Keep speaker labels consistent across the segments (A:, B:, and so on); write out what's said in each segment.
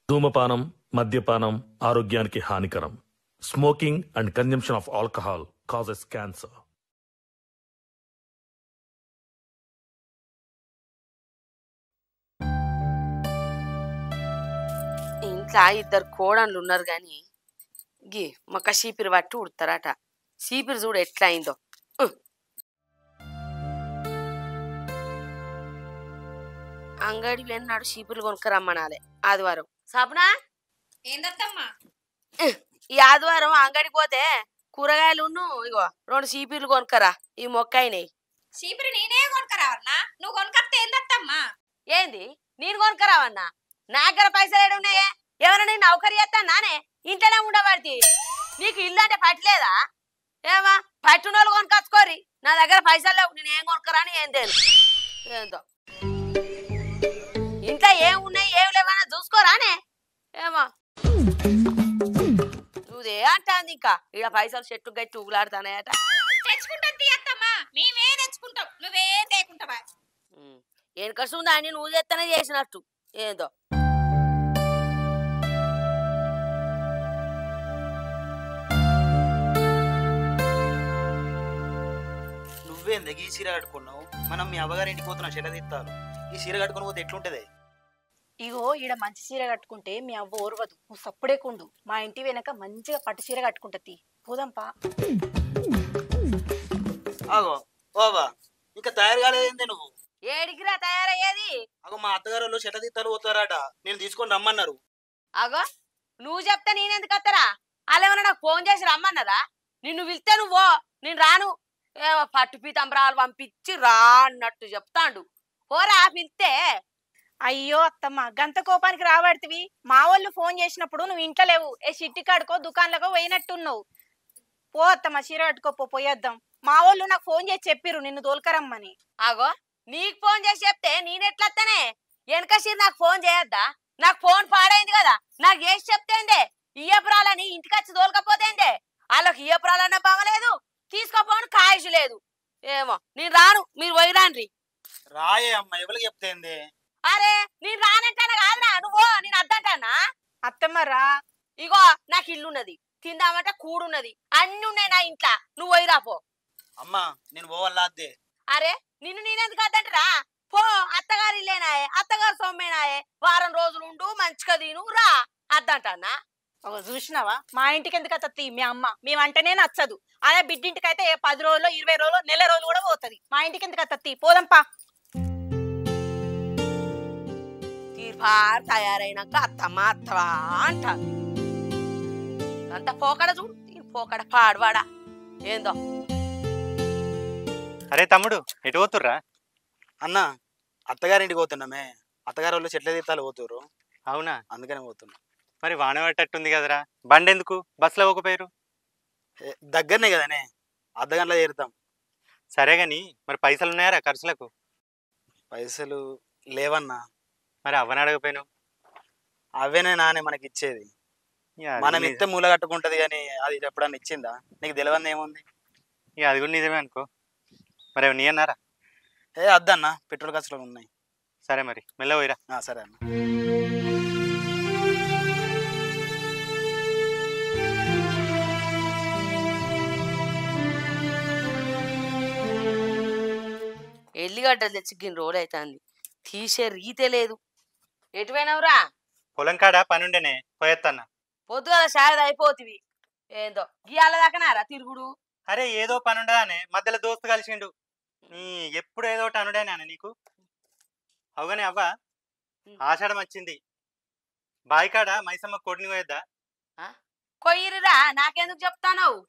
A: ధూమపానం, మద్యపానం ఆరోగ్యానికి హానికరం. Smoking and consumption of alcohol causes cancer.
B: ఇంట్లో ఇద్దరు కోడన్లు ఉన్నారు గాని గీ మొక్క చీపిరి పట్టి ఉడతారట. చీపిరి చూడు ఎట్లా అయిందో. అంగడి వెళ్ళినాడు చీపుర్లు కొనుక్కరమ్మనాలే ఆదివారం. సపనా
C: ఏందత్తమ్మా?
B: ఈ ఆదివారం అంగడికి పోతే కూరగాయలు ఇగో 2 చీపిర్లు కొనుక్కరా. ఈ మొక్క అయినాయి.
C: చీపురు నేనే కొనుక్కరావన్నా? నువ్వు కొనుక్కతే ఏందత్తమ్మా?
B: ఏంది నేను కొనుక్కరావన్నా? నా దగ్గర పైసలు ఏడున్నాయే? ఎవరైనా నేను నౌకరి చేస్తాను నానే? ఇంట్లోనే ఉండబడితే నీకు ఇల్లు అంటే పట్టలేదా? ఏమా పట్టునోళ్ళు కొనుకొచ్చుకోరి. నా దగ్గర పైసలు లేవు, నేను ఏం కొనుక్కరా అని ఏం తెలుసు. ఏందో ఇంట్లో ఏం ఉన్నాయి ఏం లేవన్నా చూసుకోరానే. ఏమో నువ్వుదే అంటాంది. ఇంకా ఇక్కడ పైసలు చెట్టు గట్టి ఊగులాడుతానాయట.
C: తెచ్చుకుంటాం తీయత్తమ్మా, మేమే తెచ్చుకుంటాం, నువ్వేం తేకుంటావా?
B: వెనకసుందా అని నువ్వు చేస్తేనే చేసినట్టు. ఏందో
D: నువ్వేంది ఈ చీర కట్టుకున్నావు? మనం మీ అవ్వగారి ఇంటికి పోతున్నా చెట్ల తిత్తారు. ఈ చీర కట్టుకుని పోతే ఎట్లుంటది?
E: ఇగో ఈడ మంచి చీర కట్టుకుంటే మీ అవ్వ ఓర్వదు, నువ్వు సప్పుడేకుండు. మా ఇంటి వెనక మంచిగా పట్టు చీర కట్టుకుంటది. పోదాంపా.
D: ఆగో ఓవా, ఇంకా తయారు కాలేదేందే నువ్వు?
B: ఏడికిరా తయారయ్యేది?
D: అగో మా అత్తగారు వాళ్ళు చెట్ల తిత్తాలు పోతారట, నేను తీసుకొని రమ్మన్నారు.
B: అగో నువ్వు చెప్తే నేనెందుకు వస్తారా? వాళ్ళేమన్నా నాకు ఫోన్ చేసి రమ్మన్నదా? నిన్ను పిలిస్తే నువ్వు నేను రాను. పట్టు పీతాంబరాలు పంపించి రా అన్నట్టు చెప్తాండు. పోరా పిలిస్తే.
E: అయ్యో అత్తమ్మ, గంత కోపానికి రాబడితివి. మా వాళ్ళు ఫోన్ చేసినప్పుడు నువ్వు ఇంట్లో లేవు. ఏ చిట్టి కాడుకో దుకాణంలో పోయినట్టున్నావు. పో అత్తమ్మ, చీర కట్టుకోపో, పోయేద్దాం. మా వాళ్ళు నాకు ఫోన్ చేసి చెప్పిర్రు నిన్ను తోలుకరమ్మని.
B: అగో నీకు ఫోన్ చేసి చెప్తే నేనెట్లత్తనే? వెనకసిరి నాకు ఫోన్ చేయొద్దా? నాకు ఫోన్ పాడైంది కదా, నాకు చేసి చెప్తేందే. ఇయ్యపురాలని ఇంటికి వచ్చి తోలకపోతేందే? వాళ్ళకి ఇయ్యపురాలన్నా బాగలేదు, తీసుకోపోను కాయసు లేదు. ఏమో నేను రాను, మీరు పోయిరాండ్రి.
D: రాయే అమ్మ, ఎవరికి చెప్తేంది?
B: అరే నేను రానంటానా కాదురా నువ్వు, నేను అద్దంటానా?
E: అత్తమ్మ రా.
B: ఇగో నాకు ఇల్లున్నది, తిందామంటే కూడున్నది, అన్ని ఉన్నాయి నా ఇంట్లో. నువ్వు పోయిరాపో.
D: అమ్మా నేను పోవాలా అద్దే?
B: అరే నిన్ను నేనెందుకు అద్దంటరా? పో, అత్తగారి ఇల్లేనాయే, అత్తగారు సొమ్మేనాయే. వారం రోజులు ఉండు, మంచిగా తిను, రా. అద్దంటానా?
E: ఒక చూసినావా, మా ఇంటికి ఎందుకు అత్తత్తి మీ అమ్మ? మేమంటేనే నచ్చదు. అదే బిడ్డింటికి అయితే 10 రోజులు 20 రోజులు నెల రోజులు కూడా పోతుంది. మా ఇంటికి ఎందుకు అత్తత్తి? పోదంపా.
B: తీర్పారు తయారైనాక అత్తమ్మ అత్తవా అంటారు. అంత పోకడ చూడు, పోకడ పాడవాడా ఏందో.
F: అరే తమ్ముడు, ఎటు పోతుర్రా?
D: అన్న అత్తగారింటికి పోతున్నామే. అత్తగారు వాళ్ళు చెట్ల తీర్థాలు పోతుర్రు.
F: అవునా?
D: అందుకనే పోతున్నా.
F: మరి వాన పట్టట్టుంది కదరా, బండి ఎందుకు బస్సులో పోకపోయారు?
D: దగ్గరనే కదనే, అర్ధ గంటలో చేరుతాం.
F: సరే గాని మరి పైసలు ఉన్నాయారా ఖర్చులకు?
D: పైసలు లేవన్నా.
F: మరి అవ్వని అడగపోయాను.
D: అవేనే నానే మనకి ఇచ్చేది. మనం ఇస్తే మూల కట్టుకుంటది కానీ అది ఎప్పుడన్నా ఇచ్చిందా? నీకు తెలియదు ఏముంది.
F: ఇక అది కూడా నిజమే అనుకో. మరి నీ అన్నారా?
D: అద్దన్నా, పెట్రోల్ ఖర్చులు ఉన్నాయి.
F: సరే మరి మెల్ల పోయిరా.
D: సరే అన్న.
B: ఎల్లిగడ్డలు తెచ్చి గిన్ని రోజులు అవుతుంది, తీసే రీతే లేదు. ఎటువైనవురా?
F: పొలం కాడ పనుండేనే, పోయేత్తన్నా.
B: పొద్దుగల షాయద అయిపోతివి. ఏందో గీయాల దాకానారా తిరుగుడు?
F: అరే ఏదో పనుండదానే, మధ్యలో దోస్తు కలిసిండు. ఎప్పుడు ఏదో ఒకటి అనుడేనా నీకు? అవుగానే అవ్వ, ఆషాఢం వచ్చింది. బాయికాడ మైసమ్మ కోడిని పోయేద్దా?
B: కొయ్యిరిరా, నాకెందుకు చెప్తానవు?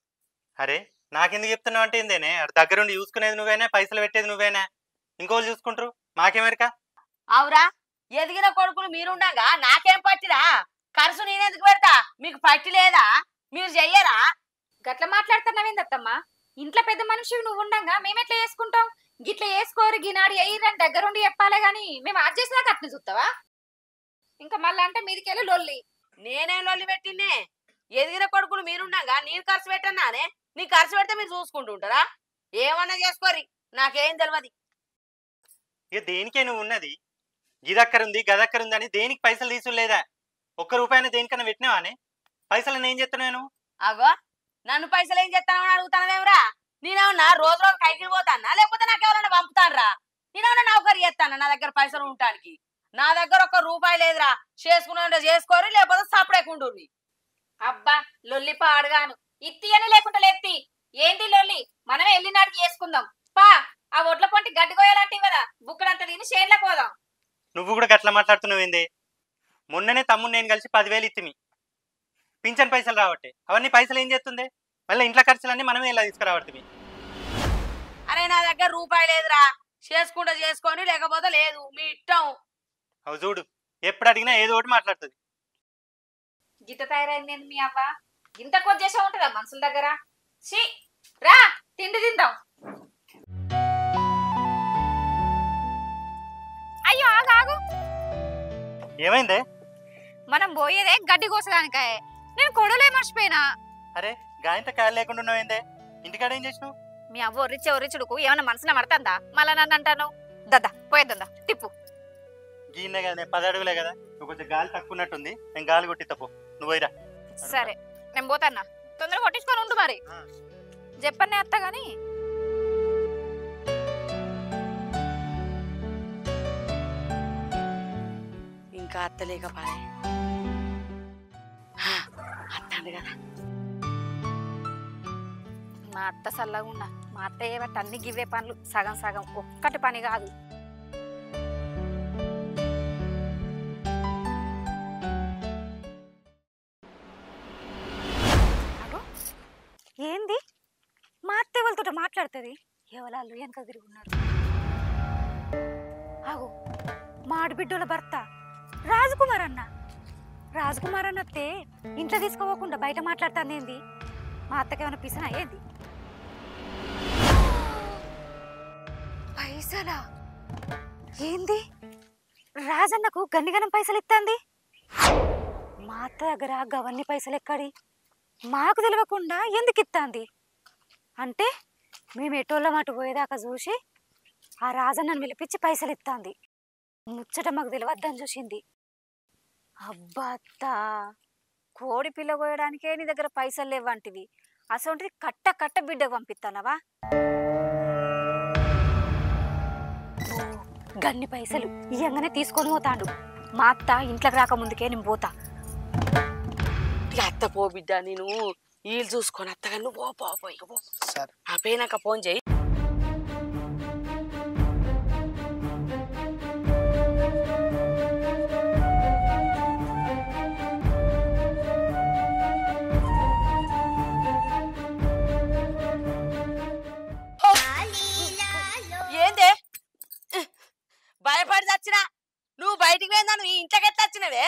F: అరే నాకెందుకు చెప్తున్నావు అంటే ఏందేనే, దగ్గరుండి చూసుకునేది నువ్వేనా, పైసలు పెట్టేది నువ్వేనా? ఇంకోళ్ళు చూసుకుంటారు, మాకేమెరికా?
B: అవురా, ఎదిగిన కొడుకులు మీరుండగా నాకేం పట్టిరా? ఖర్చు నేనెందుకు పెడతా? మీకు పట్టి లేదా? మీరు చెయ్యరా?
C: గట్ల మాట్లాడుతున్నావేందత్తమ్మా? ఇంట్లో పెద్ద మనిషి నువ్వు ఉండంగా మేమెట్లా చేసుకుంటాం? గిట్ల వేసుకోరు గినాడి అయ్యిరని దగ్గరుండి చెప్పాలే గాని మేము అది చేసినాక అట్లా చూస్తావా? ఇంకా మళ్ళా అంటే మీదికెళ్ళి లొల్లి.
B: నేనేం లొల్లి పెట్టినే? ఎదిగిన కొడుకులు మీరుండగా నేను ఖర్చు పెట్టన్నానే? నీ ఖర్చు పెడితే మీరు చూసుకుంటూ ఉంటారా? ఏమన్నా చేసుకోరి, నాకేం తెలియదు.
F: ఇక దేనికే నువ్వు ఉన్నది? గిదక్కరుంది గదక్కరుంది అని దేనికి పైసలు తీసులేదా? ఒక్క రూపాయన దేనికన్నా పెట్టినావానే? పైసలు ఏం చేస్తాను నేను?
B: అగో నన్ను పైసలు ఏం చేస్తానని అడుగుతానవేమరా? నేనేమన్నా రోజు రోజు కైకిలు పోతానా లేకపోతే నాకు ఎవరైనా పంపుతానరా? నేనేమన్నా నౌకరి చేస్తానా నా దగ్గర పైసలు ఉండటానికి? నా దగ్గర ఒక్క రూపాయి లేదురా. చేసుకున్నా చేసుకోరు లేకపోతే సపడేకుండుర్రి.
C: అబ్బా లొల్లి పాడుగాను ఇత్తి అని లేకుండా లేత్తి ఏంది లొల్లి? మనమే వెళ్ళినాడికి చేసుకుందాం పా. ఆ ఒడ్ల పొంటి గడ్డి కోయాలంటే కదా బుక్కడంతా తిని చేన్లకు పోదాం.
F: నువ్వు కూడా గట్లా మాట్లాడుతున్నావేంది? మొన్ననే తమ్ముడు నేను కలిసి 10,000 ఇత్తిమి. పింఛన్ పైసలు రావట్టే. అవన్నీ పైసలు ఏం చేస్తుంది? మళ్ళీ ఇంట్లో ఖర్చులన్నీ మనమే ఇలా తీసుకురావట్టివి.
B: అరే నా దగ్గర రూపాయి లేదురా. చేసుకుంటా చేసుకొని లేకపోతే లేదు, మీ ఇష్టం.
F: అవు చూడు, ఎప్పుడు అడిగినా ఏదో ఒకటి మాట్లాడుతుంది.
C: గిట్ట తయారైంది మీ అవ్వ. గింత కొద్దేశం ఉంటుందా మనుషుల దగ్గర? ఛీ రా తిండి తిందాం. అయ్యో ఆగాగు.
F: ఏమైందే?
C: మనం పోయేదే గడ్డి కోసడానికాయ. నేను కొడలే మర్చిపోయినా.
F: అరే గాయంత కాయలు లేకుండా ఉన్నావేందే? ఇంటికాడ ఏం చేసినావు?
C: మీ అవ్వ ఒర్రిచుడుకు ఏమన్నా మనసున పడుతుందా? మళ్ళా నన్ను అంటాను. దద్దా పోయేద్దా తిప్పు.
F: గీనే కదా, 10 అడుగులే కదా. నువ్వు కొంచెం గాలి తక్కువ ఉన్నట్టుంది. నేను గాలి కొట్టి తప్పు. నువ్వు పోయిరా.
C: సరే నేను పోతాన్నా. తొందరగా కొట్టించుకొని ఉండు మరి. చెప్పనే అత్త గాని.
B: ఇంకా అత్తలేకపాయే. అత్తంది కదా.
C: మా అత్త సల్లగా ఉన్నా. మా అత్త ఏమంటే అన్ని గివ్వే పనులు సగం సగం, ఒక్కటి పని కాదు. ఏంది మా అత్త ఎవరితో మాట్లాడుతుంది? ఎవరాళ్ళు వెనక తిరిగి ఉన్నారు. ఆగు, మా ఆడబిడ్డోల భర్త రాజకుమార్ అన్న. రాజకుమార్ అన్న అత్తే ఇంట్లో తీసుకోకుండా బయట మాట్లాడుతాను. ఏంది మా అత్తకి ఏమైనా పిసనా? ఏంది పైసలా? ఏంది రాజన్నకు గన్నిగనం పైసలు ఇస్తుంది? మా అత్త దగ్గర గవన్ని పైసలు ఎక్కడి? మాకు తెలియకుండా ఎందుకు ఇస్తుంది? అంటే మేము ఎటోళ్ళ మాట పోయేదాకా చూసి ఆ రాజన్నను పిలిపించి పైసలు ఇస్తుంది. ముచ్చట మాకు తెలియద్దని చూసింది. అబ్బా అత్త, కోడి పిల్ల కోయడానికే నీ దగ్గర పైసలు లేవంటివి. అసలు కట్ట కట్ట బిడ్డకు పంపిస్తానవా? గన్ని పైసలు ఇయ్యంగానే తీసుకొని పోతాడు. మా అత్త ఇంట్లోకి రాకముందుకే నేను పోతా.
B: అత్త పో బిడ్డ, నేను వీళ్ళు చూసుకొని అత్తగా నువ్వు పో. ఇక పో.
D: సరే
B: ఆ పోయినాక ఫోన్ చేయి. ఏందే భయపడి చచ్చినా? నువ్వు బయటికి పోయిందా? నువ్వు ఇంట్లోకి ఎట్లా వచ్చినవే?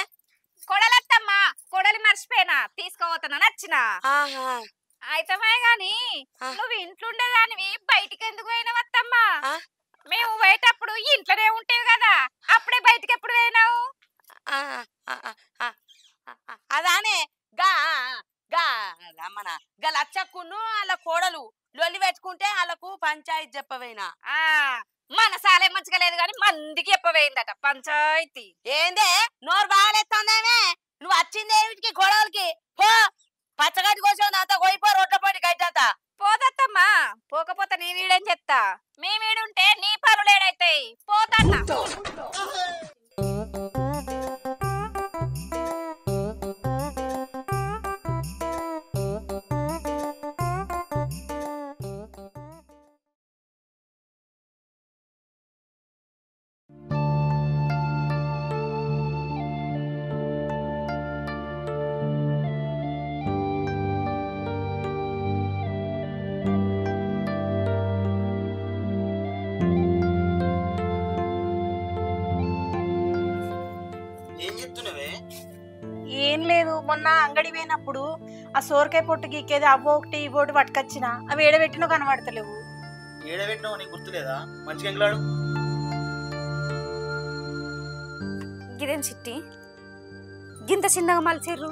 C: కొడలత్తమ్మా, కొడలి మర్చిపోయినా తీసుకోవతానా నచ్చిన. అయితమే గాని నువ్వు ఇంట్లుండేదానివి బయటికి ఎందుకు పోయినావత్తమ్మా? మేము పోయేటప్పుడు ఇంట్లోనే ఉంటేవి కదా, అప్పుడే బయటికి ఎప్పుడు పోయినావు?
B: అదానే గా గా మన గా లచ్చక్కును వాళ్ళ కోడలు లొల్లి పెట్టుకుంటే వాళ్ళకు పంచాయతీ చెప్పవేనా?
C: మన సాలే మంచిగా లేదు కానీ మందికి చెప్పవేయిందట పంచాయతీ.
B: ఏందే నోరు బాగాలేస్తుందేమే? నువ్వు వచ్చింది ఏమిటికి గొడవలకి? పో, పచ్చగడ్డి కోసం అంతా పోయిపో, రోడ్ల పోయి గడ్డంతా.
C: పోదత్తమ్మా, పోకపోతే నేనేడేం చెప్తా? మేమేడుంటే నీ పనులు ఏడైతాయి. పోతన్నా.
E: ఏం లేదు, మొన్న అంగడి పోయినప్పుడు ఆ సోరకాయ పొట్టు గీకేది అవ్వ ఒకటి ఇవ్వటి పట్టుకొచ్చిన, అవి ఏడబెట్టినో కనబడతలేవు.
D: ఏడబెట్టినావు నీకు గుర్తులేదా? మంచిగా ఎంగలాడు.
C: గిదేం చిట్టి గింత చిన్నగా మలిచిర్రు?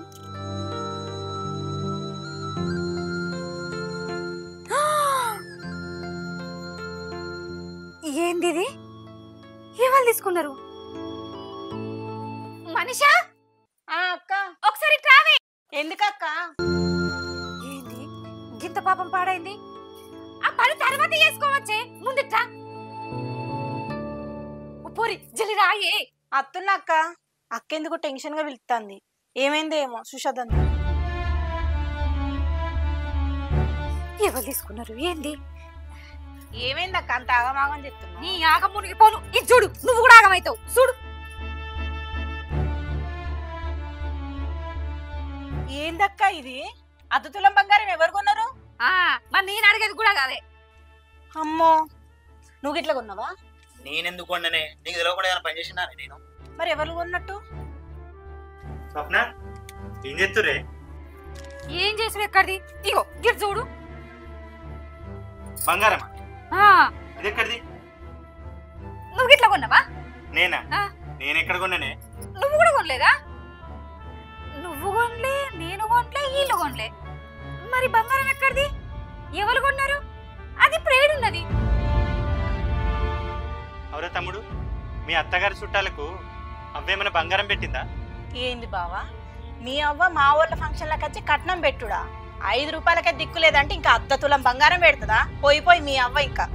C: ఏంది ఇది? ఎవరు తీసుకున్నారు? మనిషా?
E: అక్క ఎందుకక్క?
C: ఏంది గింత పాపం పాడైంది? ఆ పని తర్వాత చేసుకోవచ్చే, ముందుట్రా పోరి జల్లి రాయే.
E: అత్తున్నక్క. అక్కెందుకు టెన్షన్ గా పిలుస్తుంది? ఏమైందో ఏమో సుషాద్.
C: ఎవరు తీసుకున్నారు ఏంది?
E: ఏమైందక్క అంత ఆగమాగం చెప్తున్నా?
C: నీ ఆగం మునిగిపోను. ఇది చూడు, నువ్వు కూడా ఆగమైతావు చూడు.
E: ఏందక్క ఇది? అద్దుతులం బంగారం ఎవరు కొన్నారు?
C: మరి నేను అడిగేది కూడా కాదే.
E: అమ్మో, నువ్వు ఇట్లా కొన్నావా?
D: నేనెందుకు కొన్ననే? నీకు తెలియకుండా ఏమైనా పని చేసినా నేను?
E: మరి ఎవరు కొన్నట్టు?
F: స్వప్న ఏం చేస్తురే?
C: ఏం చేసావు ఎక్కడిది? ఇగో గిట్ చూడు.
F: బంగారమా? ఇది ఎక్కడిది?
C: నువ్వు ఇట్లా కొన్నావా?
F: నేనా? నేను ఎక్కడ కొన్నానే?
C: నువ్వు కూడా కొనలేదా? నువ్వు కొనలే, నేను కొనలే, వీళ్ళు కొనలే. మరి బంగారం ఎక్కడిది? ఎవరు కొన్నారు? అది ప్రేడున్నది.
F: అవురా తమ్ముడు, మీ అత్తగారి చుట్టాలకు అవ్వేమైనా బంగారం పెట్టిందా?
E: ఏంది బావా, మీ అవ్వ మా ఊళ్ళ ఫంక్షన్లకు వచ్చి కట్నం పెట్టుడా? 5 రూపాయలకే దిక్కు లేదంటే ఇంకా అద్దతులం బంగారం పెడుతుందా? పోయి మీ అవ్వ ఇంకా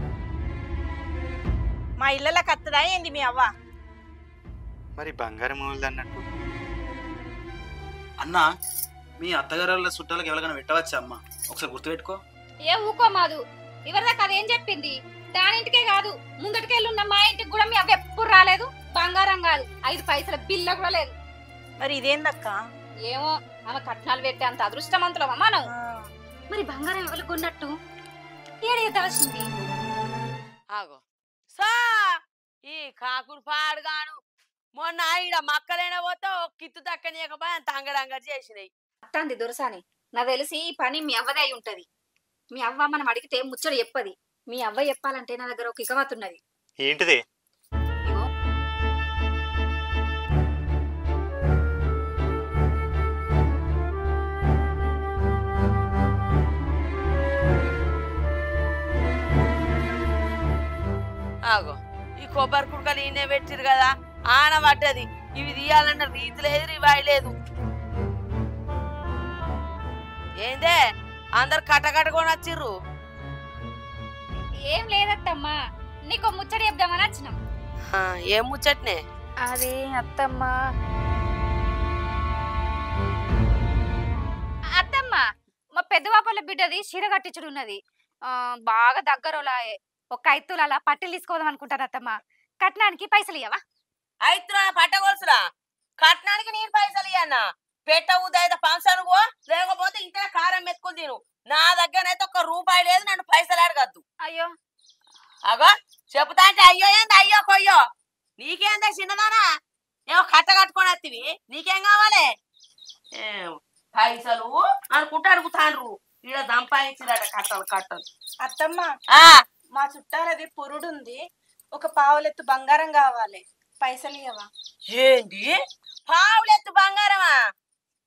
E: మా ఇళ్ళకి వస్తుందా ఏంది మీ అవ్వ?
F: మరి బంగారం మూలది అన్నట్టు.
D: అన్న, మీ అత్తగారుల చుట్టాలకు ఎవరికైనా పెట్టవచ్చా అమ్మ? ఒకసారి గుర్తుపెట్టుకో.
C: ఏ ఊకో మాదు, ఇవరిదాకా అదేం చెప్పింది? దానింటికే కాదు, ముందటికెళ్ళున్న మా ఇంటికి కూడా మీ అవ్వ ఎప్పుడు రాలేదు. బంగారం కాదు, 5 పైసల బిల్ల కూడా లేదు.
E: మరి ఇదేందక్క?
C: ఏమో, ఆమె కట్నాలు పెట్టే అంత అదృష్టవంతులమా మనం. మరి బంగారం ఎవరు కొన్నట్టు ఏడేదాల్సింది?
B: ఆగో సా ఈ కాకుడు పాడుగాను మొన్న ఈడ మక్కలైన పోతే ఒక కిత్తు దక్కనీయకపోయి అంత అంగడంగడి చేసినాయి.
C: అత్తంది దొరసాని, నాకు తెలిసి ఈ పని మీ అవ్వదే అయి ఉంటది. మీ అవ్వ మనం అడిగితే ముచ్చట చెప్పది. మీ అవ్వ చెప్పాలంటే నా దగ్గర ఒక ఇకమతున్నది.
F: ఏంటిది?
C: ఇగో
B: ఆగో ఈ కొబ్బరి కుక్కలు ఈయనే పెట్టిరు కదా, ఆన పడ్డది. ఇవి తీయాలన్న రీతి లేదు, రివాయి లేదు. ఏందే అందరు కట్టకట్టుకొని వచ్చిర్రు?
C: ఏం లేదత్తమ్మా, నీకు ముచ్చట చెప్దామని వచ్చినాం.
B: ఏం ముచ్చట్నే?
C: అదే అత్తమ్మా, మా పెద్ద పాపల బిడ్డది చీర కట్టించుడు ఉన్నది. బాగా దగ్గరలాయే. ఒక 5 తులాల పట్టీలు తీసుకోదాం అనుకుంటాను అత్తమ్మ. కట్నానికి పైసలు ఇయ్యవా?
B: 5 తులాల పట్టగొలుసురా? కట్నానికి నేను పైసలు ఇయ్యన్నా? పెట్ట ఉదయ ఫంక్షన్ పో, లేకపోతే ఇంట్లో కారం మెతుకుని తిను. నా దగ్గరనైతే 1 రూపాయి లేదు, నన్ను పైసలు అడగద్దు.
C: అయ్యో
B: అగో చెబుతా అంటే అయ్యో ఏంది అయ్యో కొయ్యో. నీకేందా చిన్నదానా? ఏమో కట్ట కట్టుకొని వత్తివి, నీకేం కావాలి? పైసలు అనుకుంటా అడుగుతాండ్రు. ఈడ సంపాదించినట కట్టలు కట్టలు.
E: అత్తమ్మ, మా చుట్టాలది పురుడుంది, ఒక పావులెత్తు బంగారం కావాలి, పైసలు ఇవ్వవా?
B: ఏంది పావులెత్తు బంగారమా?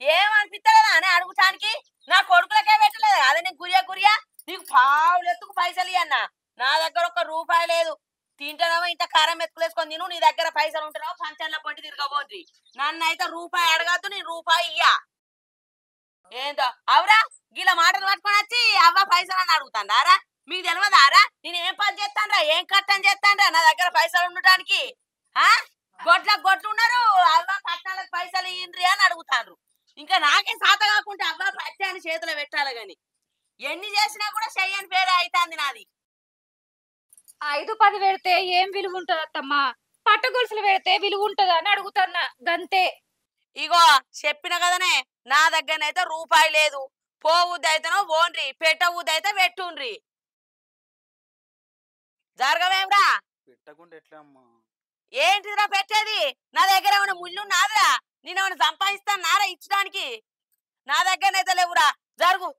B: ఏమనిపిస్తలేదా అని అడుగుతానికి? నా కొడుకులకే పెట్టలేదు అదే నీకు గురియా నీకు పావులెత్తుకు పైసలు ఇయ్యన్నా? నా దగ్గర 1 రూపాయి లేదు. తింటానేమో ఇంత కారం ఎత్తుకులేసుకొని తిను. నీ దగ్గర పైసలు ఉంటున్నావు పంచంలో పొంటి తిరగబోద్రి. నన్ను అయితే రూపాయి అడగద్దు, నేను రూపాయి ఇయ్యా. ఏందో అవురా గిల మాటలు పట్టుకొని వచ్చి అవ్వ పైసలు అని అడుగుతాండారా? మీకు తెలియదారా నేను ఏం పని చేస్తానరా, ఏం కట్టని చేస్తానరా నా దగ్గర పైసలు ఉండటానికి? గొడ్లకు ఉన్నారు, అవ్వ కట్నాలకు పైసలు ఇయ్యండ్రి అని అడుగుతాండ్రు. ఇంకా నాకే సాత కాకుంటే అవ్వ పత్తి అని చేతిలో పెట్టాలి గాని ఎన్ని చేసినా కూడా చెయ్యని పేరే అవుతుంది నాది.
C: 5-10 పెడితే ఏం విలువ ఉంటది అత్తమ్మా? పట్టు గొలుసులు పెడితే విలువ ఉంటదా అని అడుగుతున్నా గంతే.
B: ఇగో చెప్పిన కదనే, నా దగ్గరనైతే రూపాయి లేదు. పోవుద్దైతేనో ఓన్రి, పెట్టవుద్దైతే పెట్టుండ్రి. జరగవేమ్రా?
D: పెట్టకుండా ఎట్లా అమ్మా?
B: ఏంటిదిరా పెట్టేది? నా దగ్గర ఏమైనా ముళ్ళు నాదిరా? నేనేమైనా సంపాదిస్తాను నారా ఇచ్చడానికి? నా దగ్గరనైతే లేవురా, జరుగు.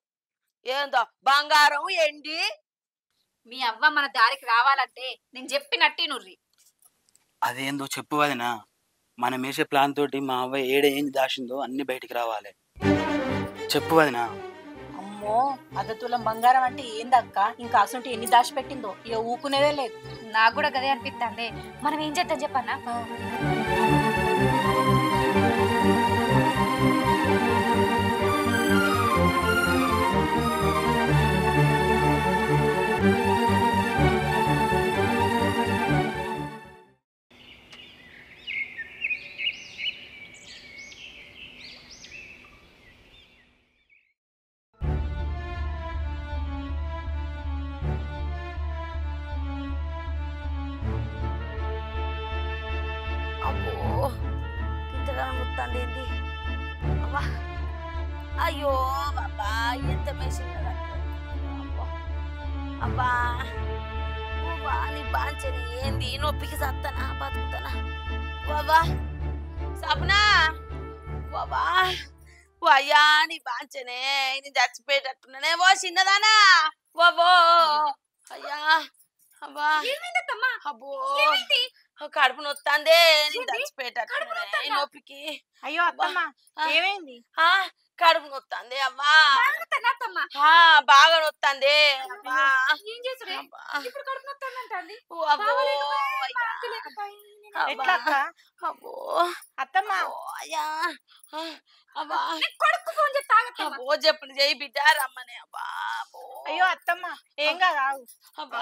B: ఏందో బంగారం ఎండి.
C: మీ అవ్వ మన దారికి రావాలంటే నేను చెప్పినట్టు నుర్రి.
D: అదేందో చెప్పు వదినా. మనం వేసే ప్లాన్ తోటి మా అవ్వ ఏం దాచిందో అన్ని బయటికి రావాలి. చెప్పు వదినా.
E: అమ్మో, అద్దతులం బంగారం అంటే ఏందక్క? ఇంకా అసంటి ఎన్ని దాచిపెట్టిందో ఇక ఊకునేదే లేదు.
C: నాకు కూడా గదే అనిపిస్తుంది. మనం ఏం చేద్దాం చెప్పన్నా?
B: అయ్యో అబ్బా ఎంత మెషిన్ అబ్బా అబ్బా నీ బాంచని ఏంది నొప్పికి సత్తనా బతుకుతానా బాబా సప్నా బాబా అయ్యా నీ బాంచనే నేను చచ్చిపోయేటట్టున్నానే ఓ చిన్నదానా బాబో అయ్యా అబ్బా అబ్బో కడుపు నొత్తాందే నేను చచ్చిపోయేటట్టున్నానే నొప్పికి
E: అయ్యో అత్తమ్మ ఏమైంది?
B: కడుపు నొత్తాంది అమ్మా బాగా నొత్తాంది అమ్మా
E: ఎట్లా అక్క?
B: అబ్బో
E: అత్తమ్మ
B: అయ్యా అబ్బా అబ్బో చెప్పండి చేయి బిడ్డ రమ్మని అబ్బా
E: అయ్యో అత్తమ్మ ఏం కాదు ఆగు.
B: అబ్బా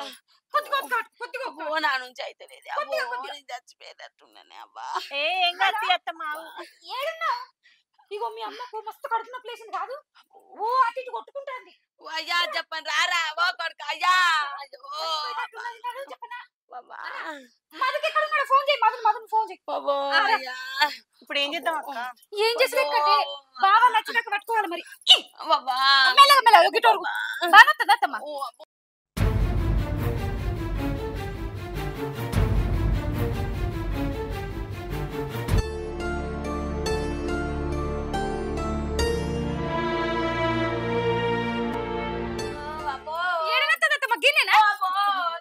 B: అబ్బో నా నుంచి అయితే లేదు అబ్బో నేను చచ్చిపోయేటట్టున్నానే అబ్బా
E: ఏం కాదు అత్తమ్మ ఆగు.
C: ఇగో మీ అమ్మకు మస్తు కడుపున ప్లేస్ కాదు ఓ అటు ఇటు కొట్టుకుంటుంది
B: అయ్యా చెప్పండి రారా ఓ కొడుకు అయ్యా అయ్యో
C: మధుకి ఎక్కడ ఉన్నాడు ఫోన్ చేయి మధుని ఫోన్ చేయి
B: అయ్యా
E: ఇప్పుడు ఏం చేద్దాం అక్క?
C: ఏం చేసి బాగా నచ్చినాక పట్టుకోవాలి మరి
B: బాబా
C: మెల్లగా మెల్లగా గిటోరు బాగా వస్తుందమ్మా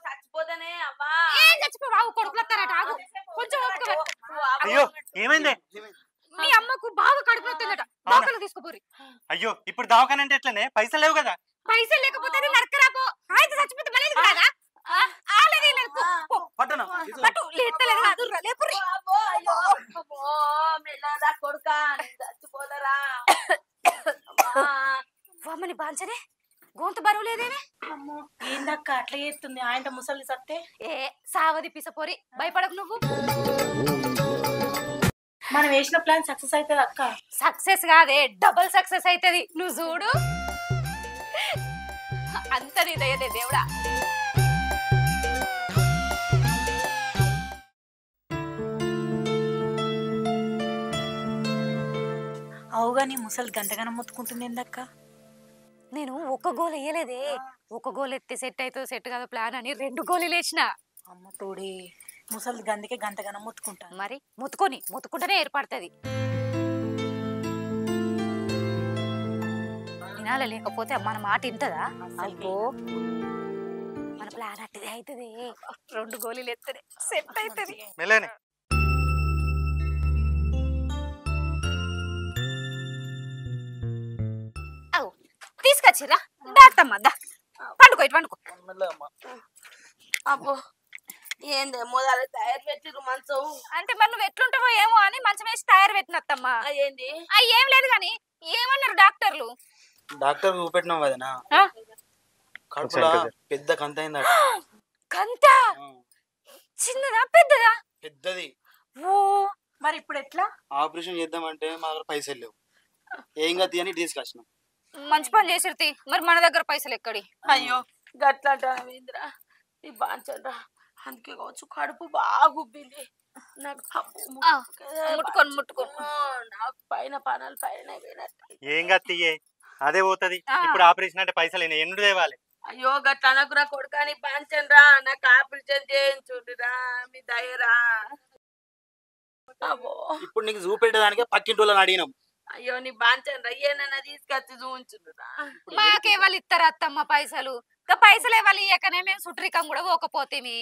B: చచ్చిపోతానే అబ్బా
C: ఏం చచ్చిపోవు కొడుకులస్తారట ఆగు కొంచెం
F: అయ్యో ఏమైంది?
C: మీ అమ్మకు బాగా కడుపు నొత్తుందట డాక్టర్లు తీసుకుపోరి.
F: అయ్యో ఇప్పుడు దవాఖానంటే ఎట్లనే పైసలు లేవు కదా?
C: పైసలు లేకపోతే నరకరాపో అయితే చచ్చిపోతే మళ్ళీ కదా ఆలేది పట్టు లేస్తలేదు కాదు లేపురి
B: కొడుకా చచ్చిపోతారా
C: అమ్మని బాంచనే గొంతు బరువు లేదేనే
E: అమ్మో ఏందక్క అట్లా చేస్తుంది? ఆయన ముసలి సత్తే
C: ఏ సావది పిసపోరి భయపడకు నువ్వు.
E: మనం వేసిన ప్లాన్ సక్సెస్ అవుతుంది అక్క.
C: సక్సెస్ కాదే డబుల్ సక్సెస్ అవుతుంది నువ్వు చూడు అంత నీ దయదే దేవుడా.
E: అవుగా నీ ముసలి గంటగానం మొత్తుకుంటుంది ఏందక్క?
C: నేను ఒక గోల్ వేయలేదే ఒక గోల్ ఎత్తే సెట్ అవుతుందో సెట్ కాదో ప్లాన్ అని 2 గోళీలు వేసిన.
E: అమ్మ తోడి ముసలి గందికే గంటగానం మొత్తుకుంటాను.
C: మరి ముత్తుకుంటేనే ఏర్పడుతుంది. వినాలి లేకపోతే మన మాట ఇంటదా? అబ్బో మన ప్లాన్ అట్టిదే అవుతుంది 2 గోళీలు ఎత్తనే సెట్ అవుతుంది.
F: మెల్లనే
C: తీసుకొచ్చిరా డాక్టమ్మా దా పండుకో ఇటు పండుకో.
B: అబ్బో ఏంది మొదలు తయారు పెట్టిరు మంచం
C: అంటే మరి నువ్వు ఎట్లుంటావో ఏమో అని మంచం వేసి తయారు పెట్టినత్తమ్మా.
B: ఏంది
C: ఏం లేదు గాని ఏమన్నారు డాక్టర్లు?
D: డాక్టర్ చూపెట్టినాం కదనా కడుపులో పెద్ద కంత అయిందట.
C: కంత చిన్నదా పెద్దదా?
D: పెద్దది.
C: ఓ
E: మరి ఇప్పుడు ఎట్లా?
D: ఆపరేషన్ చేద్దామంటే మా దగ్గర పైసలు లేవు. ఏం గతి అని తీసుకొచ్చినాం.
C: మంచి పని చేసిర్తి. మరి మన దగ్గర పైసలు ఎక్కడి?
B: అయ్యో గట్లంటావేంద్రా నీ బాంచండ్రా అందుకే కావచ్చు కడుపు బాగా ఉబ్బింది నాకు.
C: ముట్టుకొని
B: నాకు పైన పనాలు పైన
F: ఏం గతియే అదే పోతుంది. ఇప్పుడు ఆపరేషన్ అంటే పైసలు ఎన్నుడు తేవాలి.
B: అయ్యో గట్ల అనకురా కొడుకాని బాంచండ్రా నాకు ఆపరేషన్ చేయించుండిరా మీ దయరా.
D: ఇప్పుడు నీకు చూపెట్టడానికే పక్కింటి వాళ్ళని అడిగినాం.
B: అయ్యో నీ బాంచండ్రా ఏనన్నా తీసుకొచ్చి చూపించుండ్రా.
C: మాకే వాళ్ళు ఇస్తారు అత్తమ్మ పైసలు. పైసలే వాళ్ళు ఇయ్యకనే మేము సుట్రికం కూడా పోకపోతేమి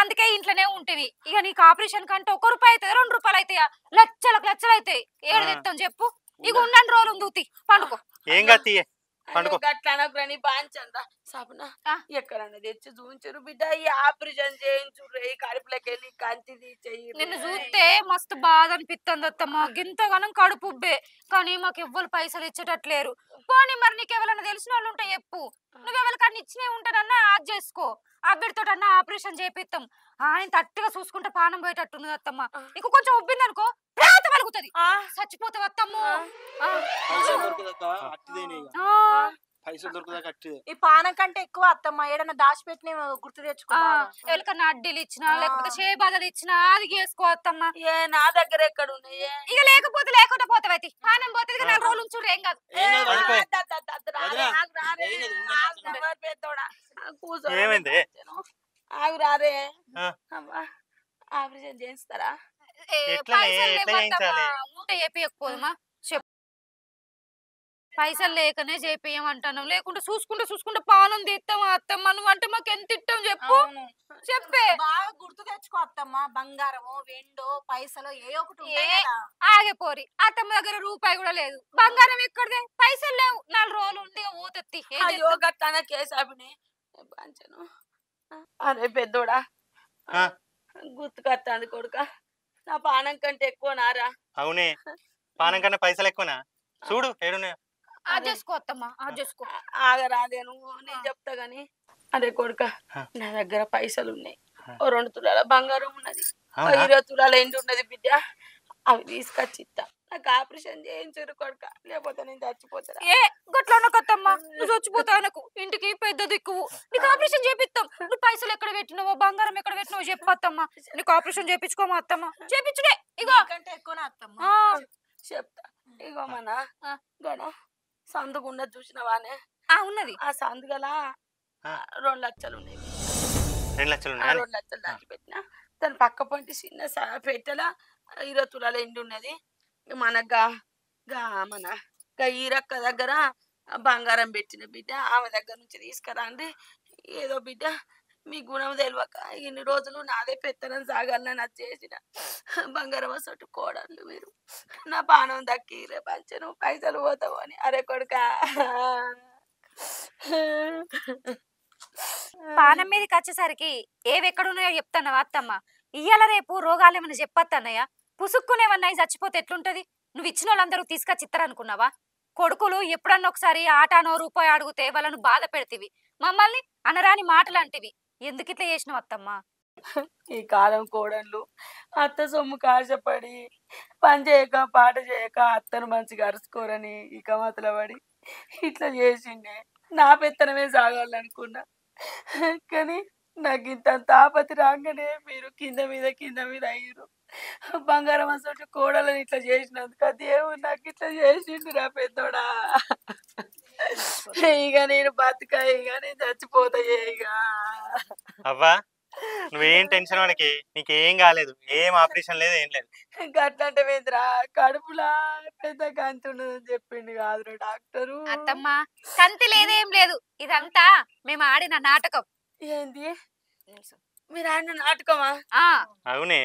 C: అందుకే ఇంట్లోనే ఉంటేవి. ఇక నీకు ఆపరేషన్ కంటే 1 రూపాయి అవుతుంది 2 రూపాయలు అవుతాయా లక్షలకు లక్షలు అవుతాయి. ఏడు తెస్తాం చెప్పు. ఇక ఉండని రోజులు దూతి పండుకో.
F: ఏం గతియే పండుకో.
B: గట్ల అనకురా నీ బాంచండ్రా సపన ఎక్కడన్నా తెచ్చి చూపించరు బిడ్డ ఈ ఆపరేషన్ చేయించుర్రు ఈ కడుపులోకి వెళ్ళి కంతి తీసేయి.
C: నిన్ను చూస్తే మస్తు బాధ అనిపిస్తుంది అత్తమ్మ. గింతగానం కడుపు ఉబ్బే కానీ మాకు ఎవ్వరు పైసలు ఇచ్చేటట్లేరు. పోనీ మరి నీకు ఎవరైనా తెలిసిన వాళ్ళు ఉంటే చెప్పు. నువ్వెవరికన్నా ఇచ్చినే ఉంటానన్నా అది చేసుకో. అబ్బిడితోటన్నా ఆపరేషన్ చేపిస్తాం. ఆయన తట్టుగా చూసుకుంటే పానం పోయేటట్టున్నది అత్తమ్మ. నీకు కొంచెం ఉబ్బింది అనుకో ప్రాంత వలుగుతుంది చచ్చిపోతావు అత్తమ్మ.
D: పైసలు దొరుకుదా కట్టిదే.
E: ఈ పానం కంటే ఎక్కువ అత్తమ్మ ఏడన్నా దాచిపెట్టిన గుర్తు తెచ్చుకో.
C: ఎవరికన్నా అడ్డీలు ఇచ్చినా లేకపోతే చేబాదలు ఇచ్చినా అది చేసుకో అత్తమ్మ.
B: ఏ నా దగ్గర ఎక్కడ ఉన్నాయి
C: ఇక లేకపోతే లేకుండా పోతావైతే పానం పోతుంది ఇక 4 రోజులు ఉంచురు ఏం కాదు.
F: ఏమైంది?
B: ఆగు రారే.
F: ఆ.
B: ఆపరేషన్ చేస్తారా?
F: ఎట్లనే?
C: పైసలు
F: ఎట్లా
C: లేవత్తమ్మా,
F: చేయించాలి?
C: మూట చేపియకపోదమ్మా చెప్పు. పైసలు లేకనే చేపియమంటాను, లేకుంటే చూసుకుంటే పానం తీస్తామా అత్తమ్మ? నువ్వు అంటే మాకు ఎంత ఇష్టం చెప్పు. చెప్పే.
E: బాగా గుర్తు తెచ్చుకో అత్తమ్మ. బంగారమో వెండో పైసలు ఏ ఒకటి ఉంటాయి
C: ఏ
E: కదా.
C: ఆగిపోరి, అత్తమ్మ దగ్గర రూపాయి కూడా లేదు. బంగారం ఎక్కడిదే? పైసలు లేవు. 4 రోజులు ఉండి ఊతెత్తి
B: అయ్యో గట్టాన కేసాబిని పంచను. అరే పెద్దోడా,
F: ఆ.
B: గుర్తుకొస్తాంది కొడుక. నా పానం కంటే ఎక్కువ నారా.
F: అవునే, పానం కన్నా పైసలు ఎక్కువనా? చూడు ఏడున్నాయో.
C: అది చేసుకో అత్తమ్మ, అది చేసుకో.
B: ఆగరాదే నువ్వు, నేను చెప్తా గాని. అరే కొడుక,
F: ఆ.
B: నా దగ్గర పైసలు ఉన్నాయి.
F: ఆ.
B: ఓ 2 తులాల బంగారం ఉన్నది, ఓ
F: అవునా?
B: 20 తులాల ఎండు ఉన్నది బిడ్డ. అవి తీసుకొచ్చి ఇస్తా. నాకు ఆపరేషన్ చేయించారు కొడుక, లేకపోతే నేను చచ్చిపోతారా.
C: ఏ గట్లా అనకత్తమ్మా, నువ్వు చచ్చిపోతావు అనకు. ఇంటికి పెద్ద దిక్కువు, నీకు ఆపరేషన్ చేపిస్తాం. నువ్వు పైసలు ఎక్కడ పెట్టినావో, బంగారం ఎక్కడ పెట్టినావో చెప్పత్తమ్మా. నీకు ఆపరేషన్ చేపించుకోమా అత్తమ్మ? చేపించుడే. ఇగో
E: కంటే ఎక్కువనే అత్తమ్మ.
C: ఆ,
B: చెప్తా. ఇగో మన
C: ఆ.
B: గడ సందుకున్నది చూసినవానే,
C: ఉన్నది.
B: ఆ సందుగల
F: ఆ.
B: 2 లక్షలు ఉన్నాయి.
F: 2 లక్షలు
B: ఆ
F: ఉన్నాయా?
B: 2 లక్షలు దాచి పెట్టిన. దాని పక్క పొంటి చిన్న పెట్టెల 20 తులాల ఎండు ఉన్నది. మన ఈరక్క దగ్గర బంగారం పెట్టిన బిడ్డ, ఆమె దగ్గర నుంచి తీసుకురండి. ఏదో బిడ్డ మీ గుణం తెలియక ఇన్ని రోజులు నాదే పెత్తనం సాగాలని అది చేసిన బంగారం అసలు కోడళ్ళు మీరు. నా పానం దక్కి రే పంచను, పైసలు పోతావు అని. అరే కొడుక,
C: పానం మీదకి వచ్చేసరికి ఏవి ఎక్కడున్నాయో చెప్తానవా అత్తమ్మ? ఇయ్యాల రేపు రోగాలు ఏమైనా చెప్పత్తన్నయ్య? పుసుక్కునేవన్నాయి చచ్చిపోతే ఎట్లుంటది? నువ్వు ఇచ్చిన వాళ్ళందరూ తీసుకొచ్చి ఇస్తారనుకున్నావా? కొడుకులు ఎప్పుడన్నా ఒకసారి ఆటానో రూపాయి అడిగితే వాళ్ళను బాధ పెడతీవి, మమ్మల్ని అనరాని మాటలు అంటివి. ఎందుకు ఇట్లా చేసినావు అత్తమ్మ?
B: ఈ కాలం కోడళ్ళు అత్త సొమ్ము కాశపడి పని చేయక పాట చేయక అత్తను మంచిగా అరుచుకోరని ఇక మతల పడి ఇట్లా చేసిండే. నా పెత్తనమే సాగాలనుకున్నా, కానీ నాకు ఇంత తాపతి రాగానే మీరు కింద మీద అయ్యారు. బంగారం అసలు కోడలని ఇట్లా చేసినందుకు దేవుడు నాకు ఇట్లా చేసిండు రా పెద్దోడా. ఇక నేను బతుక, ఇక నేను చచ్చిపోతా. ఇక
F: అవ్వా, నువ్వేం టెన్షన్ వాడికి, నీకేం కాలేదు. ఏం ఆపరేషన్ లేదు, ఏం లేదు.
B: గట్లంటే వేంద్రా, కడుపులా పెద్ద కంతి ఉన్నదని చెప్పిండు కాదురా డాక్టరు.
C: అత్తమ్మ కంతి లేదేం లేదు, ఇదంతా మేము ఆడిన నాటకం.
B: ఏంది మీరు ఆడిన నాటకమా?
C: ఆ
F: అవునే.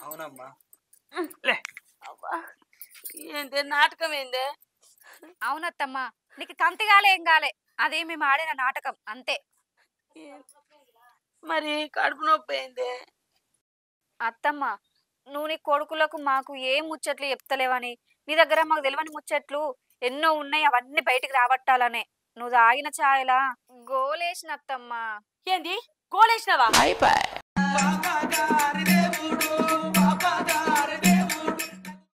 D: అవునమ్మా.
B: అబ్బా, ఏంది నాటకం? ఏందే?
C: అవునత్తమ్మ, నీకు కంతి గాలే ఏం గాలే, అదే మేము ఆడిన నాటకం అంతే.
B: మరి కడుపు నొప్పి ఏందే?
C: అత్తమ్మ, నువ్వు నీ కొడుకులకు మాకు ఏ ముచ్చట్లు చెప్తలేవని, నీ దగ్గర మాకు తెలియని ముచ్చట్లు ఎన్నో ఉన్నాయి, అవన్నీ బయటికి రాబట్టాలనే నువ్వు తాగిన ఛాయలా గోలేసినత్తమ్మ.
B: ఏంది గోలేసినవా?
G: అయిపోయి